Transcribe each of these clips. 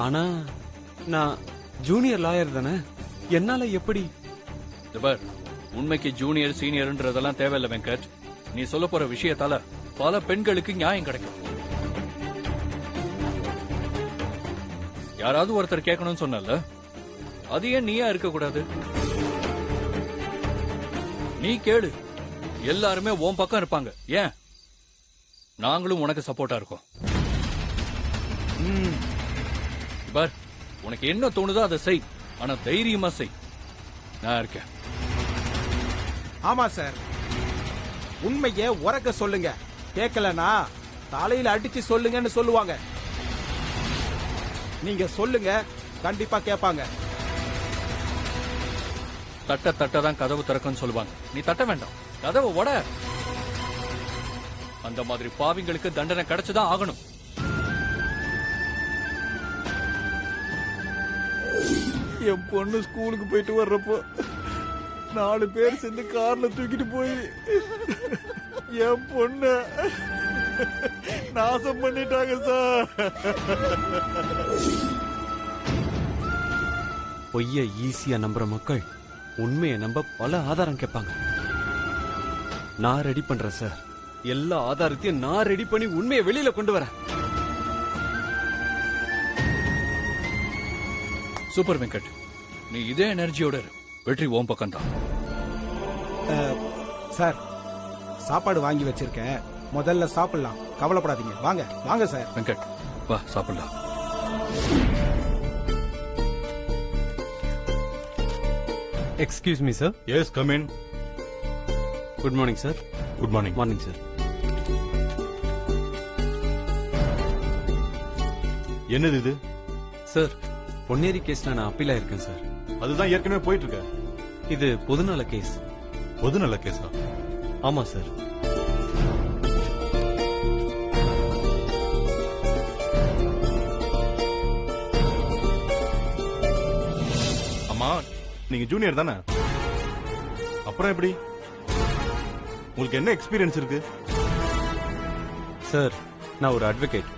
ஆனா நான் junior lawyer தானே, என்னால எப்படி? ஜபர், உண்மைக்கு ஜூனியர் சீனியர்ன்றதெல்லாம் தேவையில்ல வெங்கட். நீ சொல்ல போற விஷயத்தால பல பெண்களுக்கு நியாயம் கிடைக்கும். யாராவது ஒருத்தர் கேட்கணும்னு சொன்னல, அது ஏன் நீயா இருக்க கூடாது? நீ கேளு, எல்லாருமே உன் பக்கம் இருப்பாங்க. ஏன், நாங்களும் உனக்கு சப்போர்ட்டா இருக்கோம். பார், உனக்கு என்ன தோணுதோ அதை செய், ஆனா தைரியமா செய். நான் இருக்கேன். ஆமா சார், உண்மைய உறக்க சொல்லுங்க. கேட்கலனா தலையில அடிச்சு சொல்லுங்கன்னு சொல்லுவாங்க. நீங்க சொல்லுங்க, கண்டிப்பா கேட்பாங்க. தட்ட தட்டதான் கதவு திறக்கும்னு சொல்லுவாங்க. நீ தட்ட வேண்டாம், கதவை உட. அந்த மாதிரி பாவிங்களுக்கு தண்டனை கிடைச்சுதான் ஆகணும். என் பொண்ணு ஸ்கூலுக்கு போயிட்டு வர்றப்போ 4 பேர் சேர்ந்து கார்ல தூக்கிட்டு போய் என் பொண்ண நாசம் பண்ணிட்டாங்க சார். பொய்ய ஈஸியா நம்புற மக்கள் உண்மையை நம்ப பல ஆதாரம் கேட்பாங்க. நான் ரெடி பண்றேன் சார். எல்லா ஆதாரத்தையும் நான் ரெடி பண்ணி உண்மையை வெளியில கொண்டு வரேன். சூப்பர் வெங்கட், நீ இதே எனர்ஜியோட இரு. வெற்றி ஓம் பக்கம் தான். சார், சாப்பாடு வாங்கி வச்சிருக்கேன், முதல்ல சாப்பிடலாம். கவலைப்படாதீங்க. வாங்க வாங்க சார். வெங்கட், வா சாப்பிடலாம். Excuse me sir. Yes, come in. Good morning sir. Good morning. Morning sir. என்னது இது? சார், பொன்னேரி கேஸ்ல நான் அப்பீல் ஆயிருக்கேன் சார். அதுதான் ஏற்கனவே போயிட்டு இருக்க. இது பொதுநல கேஸ். பொதுநல கேஸா? ஆமா சார். அம்மா, நீங்க ஜூனியர் தானே? அப்புறம் எப்படி? உங்களுக்கு என்ன எக்ஸ்பீரியன்ஸ் இருக்கு? சார், நான் ஒரு அட்வொகேட்.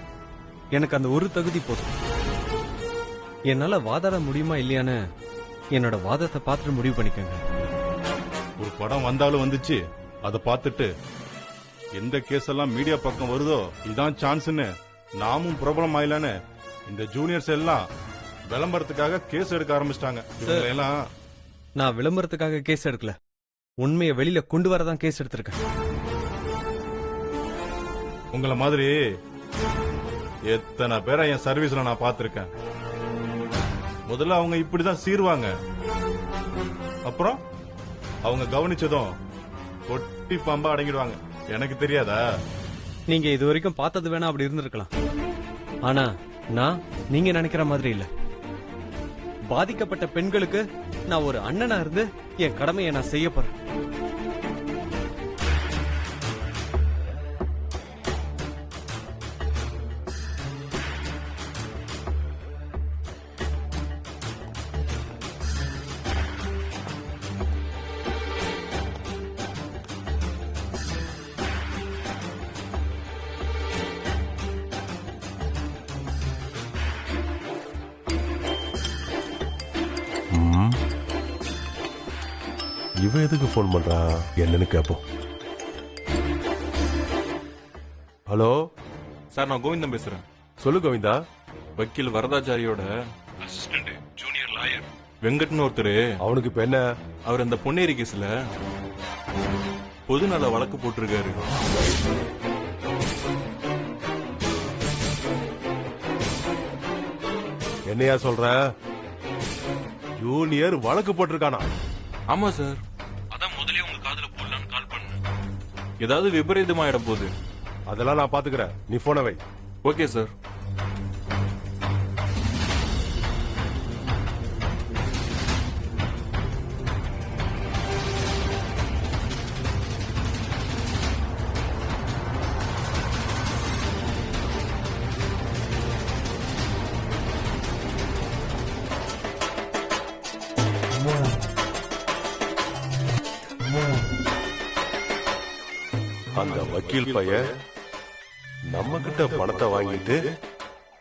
எனக்கு அந்த ஒரு தகுதி போதும். என்னால வாதாட முடியுமா இல்லையான்னு என்னோட வாதத்தை பார்த்துட்டு முடிவு பண்ணிக்கோங்க. ஒரு படம் வந்தாலும் வந்துச்சு, அதை பார்த்துட்டு எந்த கேஸ் எல்லாம் மீடியா பக்கம் வருதோ இதான் சான்ஸ்னு நாமும் பிரபலம் ஆயிலான்னு இந்த ஜூனியர்ஸ் எல்லாம் விளம்பரத்துக்காக கேஸ் எடுக்க ஆரம்பிச்சிட்டாங்க. எல்லாம் நான் விளம்பரத்துக்காக கேஸ் எடுக்கல, உண்மையை வெளியில கொண்டு வரதான் கேஸ் எடுத்திருக்கேன். உங்களை மாதிரி எத்தனை பேரை என் சர்வீஸ்ல நான் பார்த்திருக்கேன். முதல்ல அவங்க இப்படிதான் சீருவாங்க, அப்புறம் அவங்க கவனிச்சதும் கொட்டி பம்பா அடங்கிடுவாங்க. எனக்கு தெரியாதா? நீங்க இது வரைக்கும் பார்த்தது வேணா அப்படி இருந்திருக்கலாம். ஆனா நான் நீங்க நினைக்கிற மாதிரி இல்ல. பாதிக்கப்பட்ட பெண்களுக்கு நான் ஒரு அண்ணனா இருந்து என் கடமையை நான் செய்ய போறேன். இவ எதுக்கு போன் பண்றா என்னன்னு கேப்போம். ஹலோ சார், நான் கோவிந்தம் பேசுறேன். சொல்லு கோவிந்தா. வக்கீல் வரதாச்சாரியோட அசிஸ்டன்ட் ஜூனியர் லாயர் வெங்கட்னு ஒருத்தர். அவனுக்கு இப்ப என்ன? அவர் அந்த பொன்னேரி கேஸ்ல பொதுநல வழக்கு போட்டிருக்காரு. என்னையா சொல்ற? ஜூனியர் வழக்கு போட்டிருக்கானா? ஆமா சார், அதான் முதலே உங்க காதுல போடலான்னு கால் பண்ணேன். ஏதாவது விபரீதமாயிட போகுது. அதெல்லாம் நான் பாத்துக்கிறேன், நீ போன வை. Okay sir. அந்த வக்கீல் பையன் நம்ம கிட்ட பணத்தை வாங்கிட்டு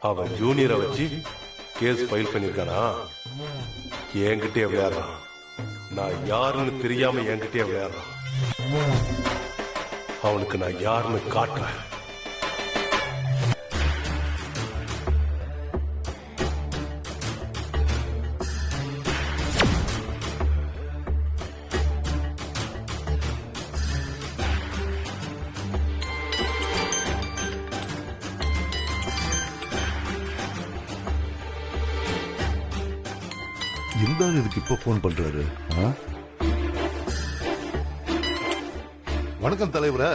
அவன் ஜூனியரை வச்சு கேஸ் ஃபைல் பண்ணிருக்கானா என்கிட்டயே விளையாடுறான். நான் யாருன்னு தெரியாம என்கிட்டயே விளையாடுறான். அவனுக்கு நான் யாருன்னு காட்டுறேன். இந்த இதுக்கு இப்ப போன் பண்றாரு. வணக்கம் தலைவரே,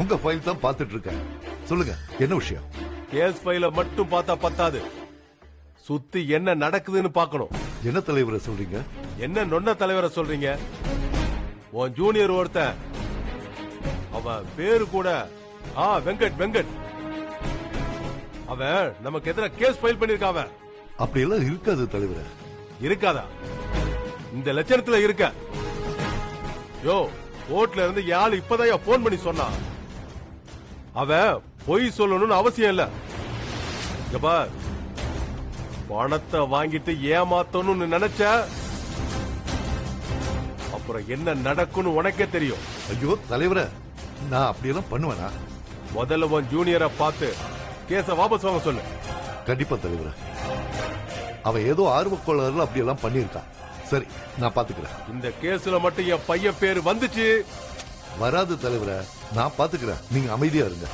உங்க ஃபைல் தான் பார்த்துட்டு இருக்கேன். சொல்லுங்க, என்ன விஷயம்? கேஸ் ஃபைல மட்டும் பார்த்தா பத்தாது, சுத்தி என்ன நடக்குதுன்னு பார்க்கணும். என்ன தலைவரை சொல்றீங்க? என்ன நொன்ன தலைவரை சொல்றீங்க? உன் ஜூனியர் ஒருத்தன், அவன் பேரு கூட வெங்கட் வெங்கட். அவன் நமக்கு எதிராக கேஸ் ஃபைல் பண்ணிருக்கான். அப்படி எல்லாம் இருக்காது தலைவரே. இருக்காதா? இந்த லட்சணத்துல இருக்க. யோ, கோர்ட்ல இருந்து யாழ் இப்பதான் போன் பண்ணி சொன்னான். அவன் பொய் சொல்லணும்னு அவசியம் இல்ல. இங்க பார், பணத்தை வாங்கிட்டு ஏமாத்தணும்னு நினைச்ச அப்புறம் என்ன நடக்கும்னு உனக்கே தெரியும். ஐயோ தலைவரே, நான் அப்படியெல்லாம் பண்ணுவேனா? முதல்ல உன் ஜூனியரை பார்த்து கேஸ வாபஸ் வாங்க சொல்லு. கண்டிப்பா தலைவரே. அவன் ஏதோ ஆர்வக்கோளாறுல அப்படியெல்லாம் பண்ணிருக்கான். சரி, நான் பாத்துக்கிறேன். இந்த கேஸ்ல மட்டும் என் பையன் பேரு வந்துச்சு. வராது தலைவரே, நான் பாத்துக்கிறேன். நீங்க அமைதியா இருங்க.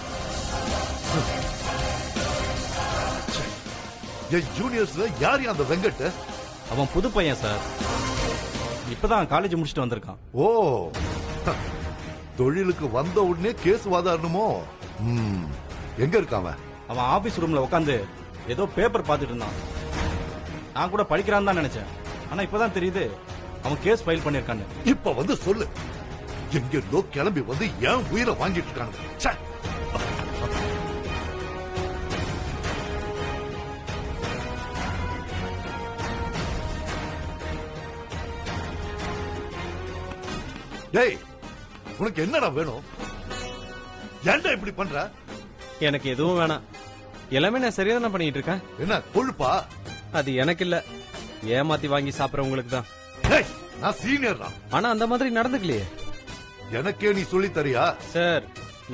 என் ஜூனியர்ஸ்ல யார் அந்த வெங்கட்? அவன் புது பையன் சார், இப்பதான் காலேஜ் முடிச்சுட்டு வந்திருக்கான். ஓ, தொழிலுக்கு வந்த உடனே கேஸ் வாதாடணுமோ? எங்க இருக்கான் அவன்? அவன் ஆபீஸ் ரூம்ல உட்காந்து ஏதோ பேப்பர் பார்த்துட்டு இருந்தான். நான் கூட படிக்கிறான்னு தான் நினைச்சேன். ஆனா இப்பதான் தெரியுது அவன் கேஸ் ஃபைல் பண்ணிருக்கான்னு. இப்ப வந்து சொல்லு, எங்கோ கிளம்பி வந்து ஏன் உயிரை வாங்கிட்டு இருக்காங்க? டேய், உனக்கு என்னடா வேணும்? ஏன்டா இப்படி பண்ற? எனக்கு எதுவும் வேணாம், எல்லாமே நான் சரியா தான் பண்ணிட்டு இருக்கேன். என்ன கொழுப்பா? அது எனக்கு இல்ல, ஏமாத்தி வாங்கி சாப்பிடறவங்களுக்கு தான். டேய், நான் சீனியர் தான். ஆனா அந்த மாதிரி நடந்துக்கலையே. எனக்கே நீ சொல்லி தரியா? சார்,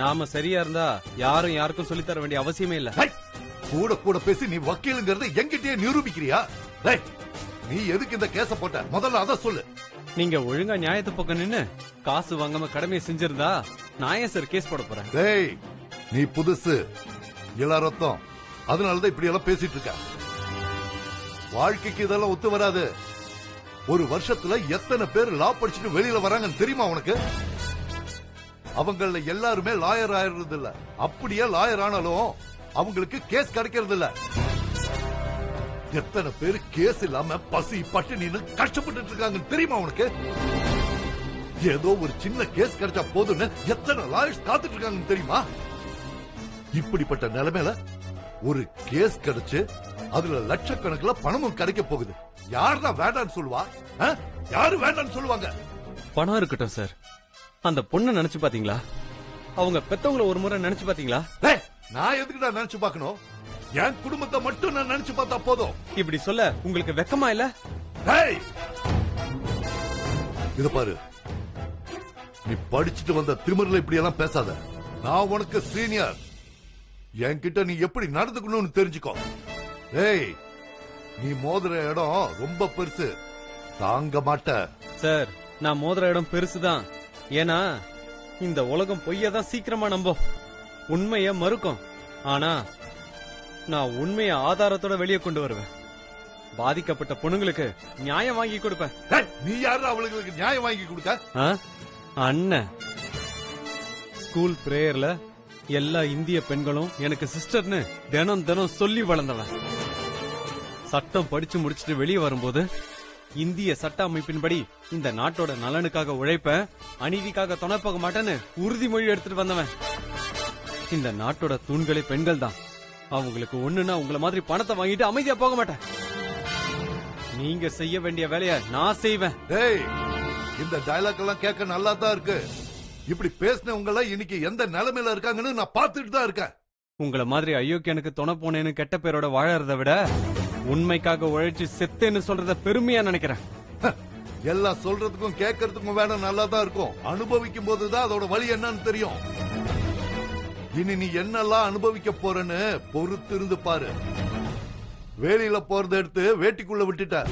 நாம சரியா இருந்தா யாரும் யாருக்கும் சொல்லி தர வேண்டிய அவசியமே இல்ல. டேய், கூட கூட பேசி நீ வக்கீலுங்கிறத என்கிட்டயே நிரூபிக்கிறியா? டேய், நீ எதுக்கு இந்த கேஸ போட்ட? முதல்ல அத சொல்லு. நீங்க ஒழுங்கா நியாயத்து பக்கம் நின்னு காசு வாங்காம கடமையை செஞ்சிருந்தா நான் ஏன் சார் கேஸ் போட போறேன்? டேய், நீ புதுசு, எல்லாரத்தம், அதனாலதான் இப்படி எல்லாம் பேசிட்டு இருக்க. வாழ்க்கைக்கு இதெல்லாம் ஒத்து வராது. ஒரு வருஷத்துல எத்தனை பேர் லா படிச்சுட்டு வெளியில வராங்கன்னு தெரியுமா உனக்கு? அவங்கள எல்லாருமே லாயர் ஆயிடுறது இல்ல. அப்படியே லாயர் ஆனாலும் அவங்களுக்கு கேஸ் கிடைக்கிறது இல்ல. எத்தனை பேர் கேஸ் இல்லாம பசி பட்டினின்னு கஷ்டப்பட்டு இருக்காங்கன்னு தெரியுமா உனக்கு? ஏதோ ஒரு சின்ன கேஸ் கிடைச்சா போதுன்னு எத்தனை லாயர்ஸ் காத்துட்டு இருக்காங்கன்னு தெரியுமா? இப்படிப்பட்ட நிலைமையில ஒரு கேஸ் கிடைச்சு அதுல லட்சக்கணக்கில் பணமும் கிடைக்க போகுது. யாருதான் வேண்டான்னு சொல்லுவா? யாரு வேண்டான்னு சொல்லுவாங்க? பணம் இருக்கட்டும் சார், அந்த பொண்ணு நினைச்சு பாத்தீங்களா? அவங்க பெத்தவங்கள ஒரு முறை நினைச்சு பாத்தீங்களா? நான் எதுக்குடா நினைச்சு பாக்கணும்? என் குடும்பத்தை மட்டும் நான் நினைச்சு பார்த்தா போதும். இப்படி சொல்ல உங்களுக்கு வெக்கமா இல்ல? இத பாரு, நீ படிச்சுட்டு வந்த திமிர்ல இப்படி எல்லாம் பேசாத. நான் உனக்கு சீனியர். என்கிட்ட நீ எப்படி நடந்துக்கணும்னு தெரிஞ்சுக்கோ. ஏய், நீ மோதுற இடம் ரொம்ப பெருசு, தாங்க மாட்ட. சார், நான் மோதுற இடம் பெருசுதான். ஏன்னா இந்த உலகம் பொய்யதான் சீக்கிரமா நம்பும், உண்மைய மறுக்கும். ஆனா நான் உண்மைய ஆதாரத்தோட வெளியே கொண்டு வருவேன். பாதிக்கப்பட்ட பொண்ணுங்களுக்கு நியாயம் வாங்கி கொடுப்பேன். நீ யாரு அவளுங்களுக்கு நியாயம் வாங்கி கொடுக்க? அண்ணன், ஸ்கூல் பிரேயர்ல எல்லா இந்திய பெண்களும் எனக்கு சிஸ்டர்னு தினம் தினம் சொல்லி வளர்ந்தவன். சட்டம் படிச்சு முடிச்சுட்டு வெளியே வரும்போது இந்திய சட்ட அமைப்பின்படி இந்த நாட்டோட நலனுக்காக உழைப்ப, அநீதிக்காக துணை போக மாட்டேன்னு உறுதிமொழி எடுத்துட்டு வந்தவன். இந்த நாட்டோட தூண்களே பெண்கள் தான். அவங்களுக்கு ஒண்ணுன்னா உங்களை மாதிரி பணத்தை வாங்கிட்டு அமைதியா போக மாட்டேன். நீங்க செய்ய வேண்டிய வேலைய நான் செய்வேன். இந்த டயலாக் எல்லாம் கேட்க நல்லா தான் இருக்கு. இப்படி பேசினவங்க எல்லாம் இன்னைக்கு எந்த நிலைமையில இருக்காங்கன்னு நான் பார்த்துட்டு தான் இருக்கேன். உங்களை மாதிரி அயோக்கியனுக்கு துணை போனேன்னு கெட்ட பேரோட வாழறத விட உண்மைக்காக உழைச்சு செத்தேன்னு சொல்றத பெருமையா நினைக்கிறேன். எல்லாம் சொல்றதுக்கும் கேட்கறதுக்கும் வேணா நல்லா தான் இருக்கும். அனுபவிக்கும் போதுதான் அதோட வழி என்னன்னு தெரியும். இனி நீ என்னெல்லாம் அனுபவிக்க போறன்னு பொறுத்து இருந்து பாரு. வேலியில போறத எடுத்து வேட்டிக்குள்ள விட்டுட்ட.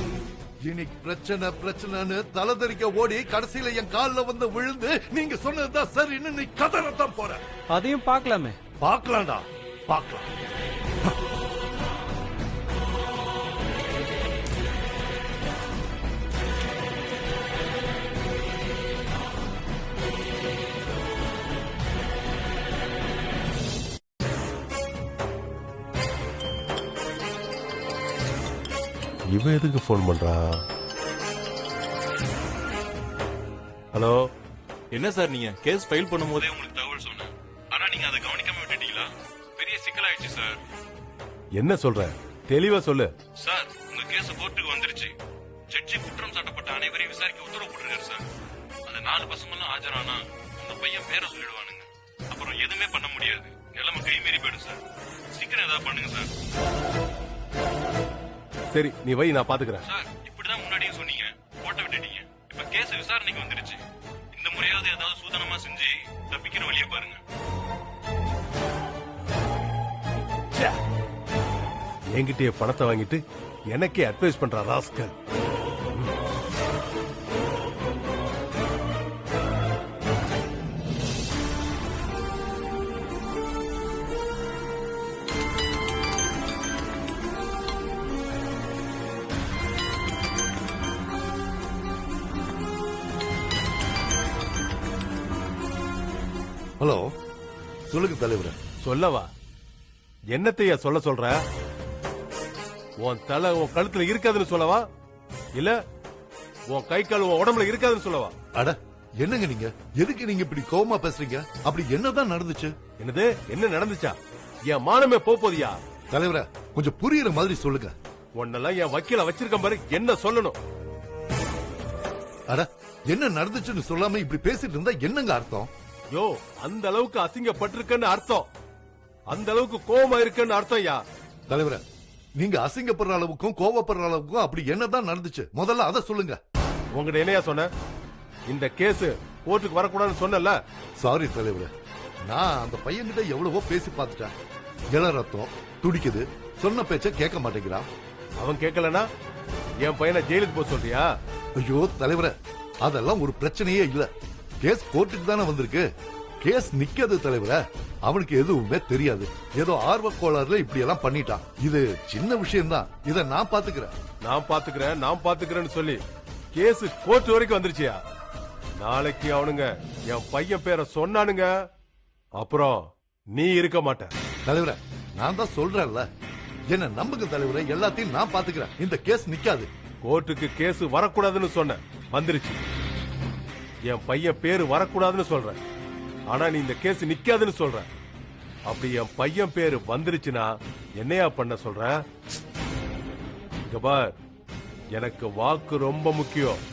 இனி பிரச்சனை பிரச்சனைன்னு தலைதறிக்க ஓடி கடைசியில என் கால்ல வந்து விழுந்து நீங்க சொன்னதுதான் சரின்னு நீ கதறத்தான் போற. அதையும் பார்க்கலாமே. பார்க்கலாம்டா, பார்க்கலாம். இவன் எதுக்கு போன் பண்றா? ஹலோ, என்ன சார் நீங்க கேஸ் ஃபைல் பண்ணும்போதே உங்களுக்கு தகவல் சொன்னேன். ஆனா நீங்க அதை கவனிக்காம விட்டுட்டீங்களா? பெரிய சிக்கலாயிடுச்சு சார். என்ன சொல்ற? தெளிவா சொல்லு. சார், உங்க கேஸ் கோர்ட்டுக்கு வந்துருச்சு. ஜட்ஜி குற்றம் சாட்டப்பட்ட அனைவரையும் விசாரிக்க உத்தரவு போட்டிருக்காரு சார். அந்த 4 பசங்களும் ஆஜரானா அந்த பையன் பேரை சொல்லிடுவானுங்க. அப்புறம் எதுவுமே பண்ண முடியாது. நிலைமை கை மீறி போயிடும் சார். சீக்கிரம் ஏதாவது பண்ணுங்க சார். சரி, நீ வை, நான் பாத்துக்கிறேன். சார், இப்படிதான் முன்னாடியும் சொன்னீங்க, போட்ட விட்டுட்டீங்க. இப்ப கேஸ் விசாரணைக்கு வந்துருச்சு. இந்த முறையாவது ஏதாவது சூதனமா செஞ்சு தப்பிக்கிற வழியை பாருங்க. என்கிட்டயே பணத்தை வாங்கிட்டு எனக்கே அட்வைஸ் பண்ற ராஸ்கல். ஹலோ, சொல்லுங்க தலைவர. சொல்லவா? என்னத்தையா சொல்ல சொல்ற? உன் தலை உன் கழுத்துல இருக்காதுன்னு சொல்லவா, இல்ல உன் கை கால் உன் உடம்புல இருக்காதுன்னு சொல்லவா? அட, என்னங்க நீங்க? எதுக்கு நீங்க இப்படி கோவமா பேசுறீங்க? அப்படி என்னதான் நடந்துச்சு? என்னது? என்ன நடந்துச்சா? என் மானமே போதியா? தலைவர, கொஞ்சம் புரியுற மாதிரி சொல்லுங்க. உன்னெல்லாம் என் வக்கீல வச்சிருக்க பாரு, என்ன சொல்லணும்? அட, என்ன நடந்துச்சுன்னு சொல்லாம இப்படி பேசிட்டு இருந்தா என்னங்க அர்த்தம்? யோ, அந்த அளவுக்கு அசிங்கப்பட்டிருக்கன்னு அர்த்தம். அந்த அளவுக்கு கோவமா இருக்குன்னு அர்த்தம். யா தலைவர, நீங்க அசிங்கப்படுற அளவுக்கும் கோவப்படுற அளவுக்கும் அப்படி என்னதான் நடந்துச்சு? முதல்ல அத சொல்லுங்க. உங்ககிட்ட என்னையா சொன்ன? இந்த கேஸ் கோர்ட்டுக்கு வரக்கூடாதுன்னு சொன்னல. சாரி தலைவர, நான் அந்த பையன்கிட்ட எவ்வளவோ பேசி பார்த்துட்டேன். இள ரத்தம் துடிக்குது, சொன்ன பேச்ச கேட்க மாட்டேங்கிறான். அவன் கேட்கலனா என் பையனை ஜெயிலுக்கு போக சொல்றியா? ஐயோ தலைவர, அதெல்லாம் ஒரு பிரச்சனையே இல்ல. கேஸ் கோர்ட்டுக்கு தானே வந்திருக்கு. கேஸ் நிக்காது தலைவர. அவனுக்கு எதுவுமே தெரியாது. ஏதோ ஆர்வ கோளாறுல இப்படி எல்லாம் பண்ணிட்டான். இது சின்ன விஷயம் தான். இத நான் பாத்துக்கிறேன். நான் பாத்துக்கிறேன்னு சொல்லி கேஸ் கோர்ட் வரைக்கும் வந்துருச்சியா? நாளைக்கு அவனுங்க என் பையன் பேரை சொன்னானுங்க, அப்புறம் நீ இருக்க மாட்ட. தலைவர, நான் தான் சொல்றேன்ல, என்ன நம்புங்க தலைவர, எல்லாத்தையும் நான் பாத்துக்கிறேன். இந்த கேஸ் நிக்காது. கோர்ட்டுக்கு கேஸ் வரக்கூடாதுன்னு சொன்ன, வந்துருச்சு. என் பையன் பேரு வரக்கூடாதுன்னு சொல்ற, ஆனா நீ இந்த கேஸ் நிக்காதுன்னு சொல்ற. அப்படி என் பையன் பேரு வந்துருச்சுன்னா என்னையா பண்ண சொல்ற? இங்க பார், எனக்கு வாக்கு ரொம்ப முக்கியம்.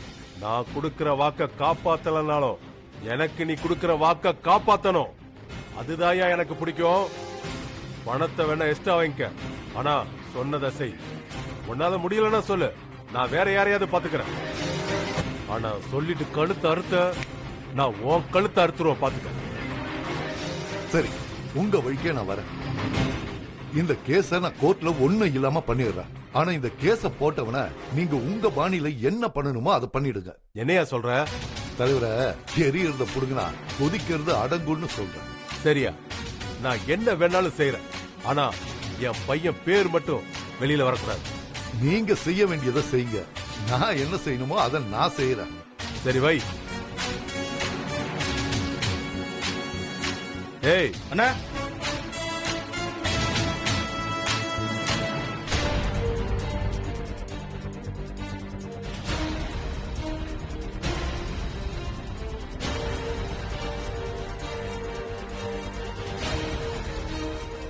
நான் கொடுக்கிற வாக்க காப்பாத்தலனாலும் எனக்கு நீ கொடுக்கிற வாக்க காப்பாத்தணும். அதுதாயா எனக்கு பிடிக்கும். பணத்தை வேணா எக்ஸ்ட்ரா வாங்கிக்க, ஆனா சொன்னதை செய். உன்னால முடியலன்னா சொல்லு, நான் வேற யாரையாவது பாத்துக்கிறேன். ஆனா சொல்லிட்டு கழுத்து அறுத்த, நான் உன் கழுத்து அறுத்துருவேன், பாத்துக்க. சரி, உங்க வழிக்கே நான் வரேன். இந்த கேஸ நான் கோர்ட்ல ஒண்ணும் இல்லாம பண்ணிடுறேன். ஆனா இந்த கேஸ போட்டவன நீங்க உங்க பாணியில என்ன பண்ணணுமோ அதை பண்ணிடுங்க. என்னையா சொல்ற? தலைவர, எரியறத புடுங்கினா கொதிக்கிறது அடங்குன்னு சொல்றேன். சரியா? நான் என்ன வேணாலும் செய்யறேன், ஆனா என் பையன் பேர் மட்டும் வெளியில வரக்கூடாது. நீங்க செய்ய வேண்டியதை செய்யுங்க. நான் என்ன செய்யணுமோ அதை நான் செய்யறேன். சரி வை. ஏய் அண்ணா,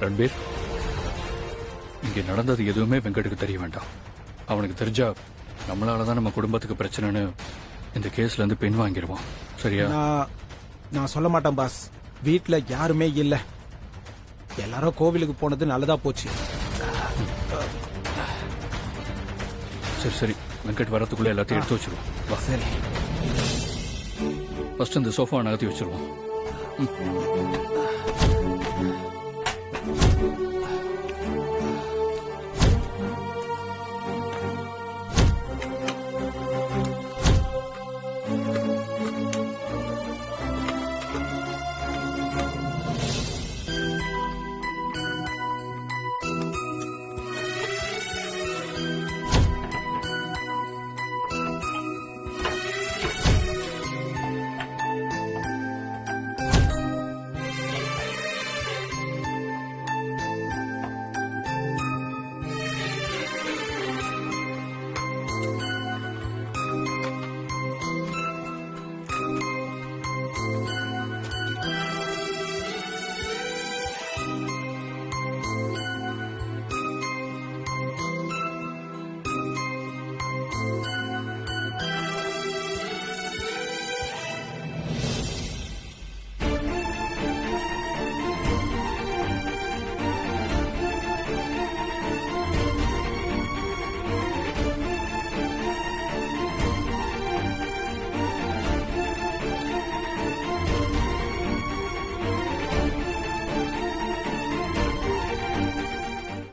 ரன்பீர், இங்க நடந்தது எதுவுமே வெங்கட்டுக்கு தெரிய வேண்டாம். அவனுக்கு தெரிஞ்சா நம்மளாலதான் நம்ம குடும்பத்துக்கு பிரச்சனைன்னு இந்த கேஸ்ல இருந்து பின் வாங்கிடுவான். சரியா? நான் சொல்ல மாட்டேன் பாஸ். வீட்ல யாருமே இல்ல, எல்லாரும் கோவிலுக்கு போனது நல்லதா போச்சு. சரி சரி வெங்கட் வரத்துக்குள்ள எல்லாத்தையும் எடுத்து வச்சிருவோம் வா சரி. ஃபர்ஸ்ட் இந்த சோஃபா நகர்த்தி வச்சிருவோம்